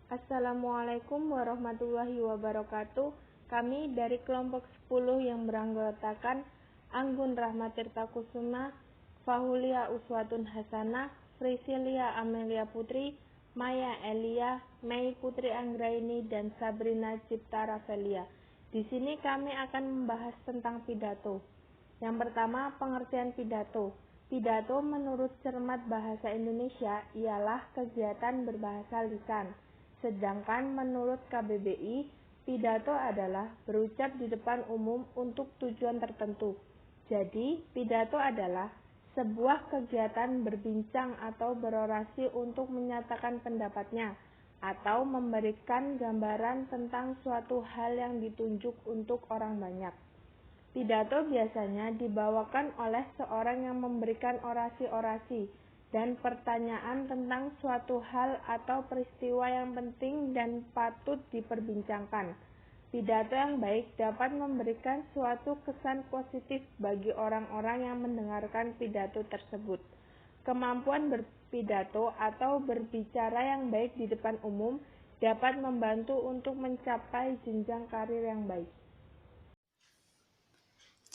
Assalamualaikum warahmatullahi wabarakatuh. Kami dari kelompok 10 yang beranggotakan Anggun Rahmatirta Kusuma, Fahulia Uswatun Hasanah, Frisilia Amelia Putri, Maya Elia, Mei Putri Anggraini, dan Sabrina Cipta Rafelia. Di sini kami akan membahas tentang pidato. Yang pertama, pengertian pidato. Pidato menurut Cermat Bahasa Indonesia ialah kegiatan berbahasa lisan. Sedangkan menurut KBBI, pidato adalah berucap di depan umum untuk tujuan tertentu. Jadi, pidato adalah sebuah kegiatan berbincang atau berorasi untuk menyatakan pendapatnya atau memberikan gambaran tentang suatu hal yang ditunjuk untuk orang banyak. Pidato biasanya dibawakan oleh seorang yang memberikan orasi-orasi dan pertanyaan tentang suatu hal atau peristiwa yang penting dan patut diperbincangkan. Pidato yang baik dapat memberikan suatu kesan positif bagi orang-orang yang mendengarkan pidato tersebut. Kemampuan berpidato atau berbicara yang baik di depan umum dapat membantu untuk mencapai jenjang karir yang baik.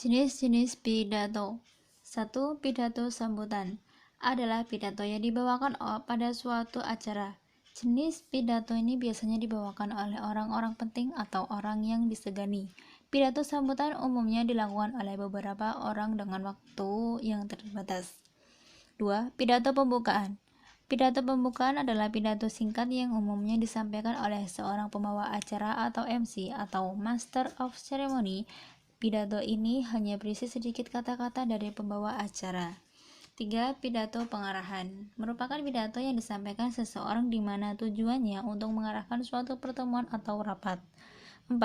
Jenis-jenis pidato. 1. Pidato sambutan adalah pidato yang dibawakan pada suatu acara. Jenis pidato ini biasanya dibawakan oleh orang-orang penting atau orang yang disegani. Pidato sambutan umumnya dilakukan oleh beberapa orang dengan waktu yang terbatas. 2. Pidato pembukaan. Pidato pembukaan adalah pidato singkat yang umumnya disampaikan oleh seorang pembawa acara atau MC atau Master of Ceremony. Pidato ini hanya berisi sedikit kata-kata dari pembawa acara. 3. Pidato pengarahan merupakan pidato yang disampaikan seseorang di mana tujuannya untuk mengarahkan suatu pertemuan atau rapat. 4.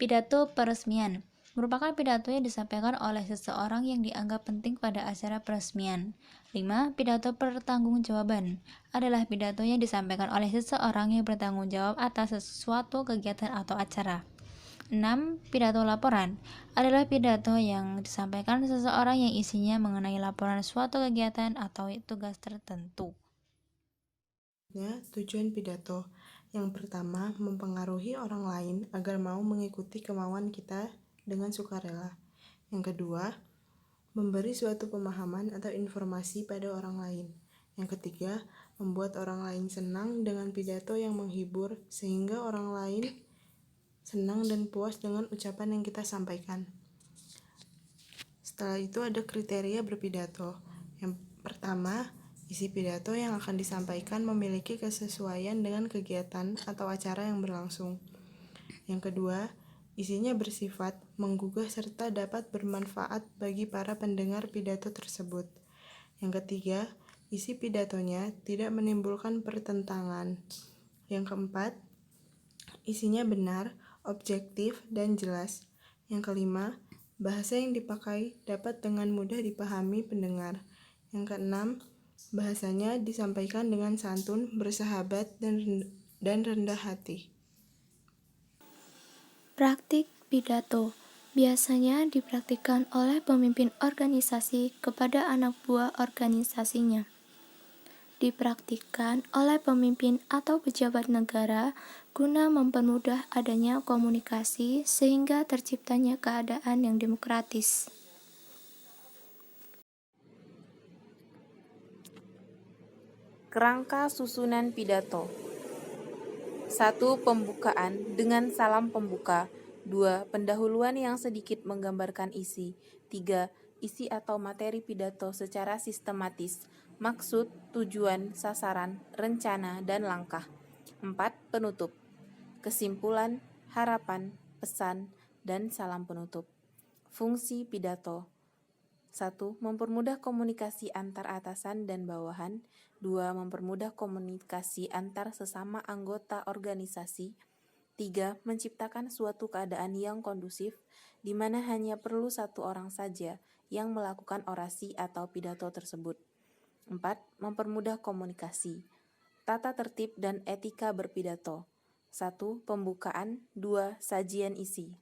Pidato peresmian merupakan pidato yang disampaikan oleh seseorang yang dianggap penting pada acara peresmian. 5. Pidato pertanggungjawaban adalah pidato yang disampaikan oleh seseorang yang bertanggung jawab atas sesuatu kegiatan atau acara. 6. Pidato laporan adalah pidato yang disampaikan seseorang yang isinya mengenai laporan suatu kegiatan atau tugas tertentu. Tujuan pidato. Yang pertama, mempengaruhi orang lain agar mau mengikuti kemauan kita dengan sukarela. Yang kedua, memberi suatu pemahaman atau informasi pada orang lain. Yang ketiga, membuat orang lain senang dengan pidato yang menghibur sehingga orang lain senang dan puas dengan ucapan yang kita sampaikan. Setelah itu ada kriteria berpidato. Yang pertama, isi pidato yang akan disampaikan memiliki kesesuaian dengan kegiatan atau acara yang berlangsung. Yang kedua, isinya bersifat menggugah serta dapat bermanfaat bagi para pendengar pidato tersebut. Yang ketiga, isi pidatonya tidak menimbulkan pertentangan. Yang keempat, isinya benar, objektif, dan jelas. Yang kelima, bahasa yang dipakai dapat dengan mudah dipahami pendengar. Yang keenam, bahasanya disampaikan dengan santun, bersahabat, dan rendah hati. Praktik pidato biasanya dipraktikkan oleh pemimpin organisasi kepada anak buah organisasinya. Dipraktikkan oleh pemimpin atau pejabat negara guna mempermudah adanya komunikasi sehingga terciptanya keadaan yang demokratis. Kerangka susunan pidato. 1. Pembukaan dengan salam pembuka. 2. Pendahuluan yang sedikit menggambarkan isi. 3. Isi atau materi pidato secara sistematis. Maksud, tujuan, sasaran, rencana, dan langkah. 4. Penutup. Kesimpulan, harapan, pesan, dan salam penutup. Fungsi pidato. 1. Mempermudah komunikasi antar atasan dan bawahan. 2. Mempermudah komunikasi antar sesama anggota organisasi. 3. Menciptakan suatu keadaan yang kondusif, di mana hanya perlu satu orang saja yang melakukan orasi atau pidato tersebut. 4. Mempermudah komunikasi. Tata tertib dan etika berpidato. 1. Pembukaan. 2. Sajian isi.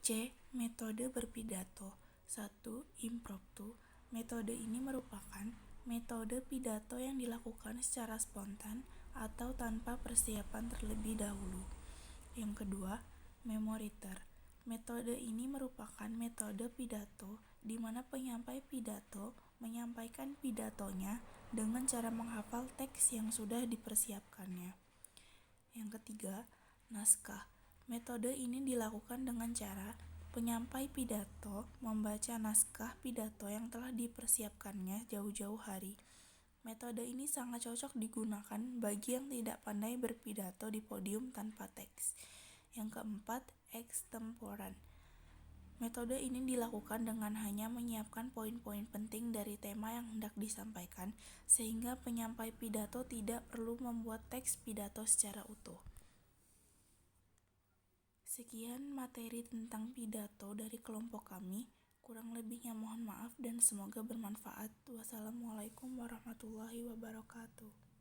C. Metode berpidato. 1. Impromptu. Metode ini merupakan metode pidato yang dilakukan secara spontan atau tanpa persiapan terlebih dahulu. Yang kedua, memoriter. Metode ini merupakan metode pidato di mana penyampai pidato menyampaikan pidatonya dengan cara menghafal teks yang sudah dipersiapkannya. Yang ketiga, naskah. Metode ini dilakukan dengan cara penyampai pidato membaca naskah pidato yang telah dipersiapkannya jauh-jauh hari. Metode ini sangat cocok digunakan bagi yang tidak pandai berpidato di podium tanpa teks. Yang keempat, extemporan. Metode ini dilakukan dengan hanya menyiapkan poin-poin penting dari tema yang hendak disampaikan, sehingga penyampai pidato tidak perlu membuat teks pidato secara utuh. Sekian materi tentang pidato dari kelompok kami. Kurang lebihnya mohon maaf dan semoga bermanfaat. Wassalamualaikum warahmatullahi wabarakatuh.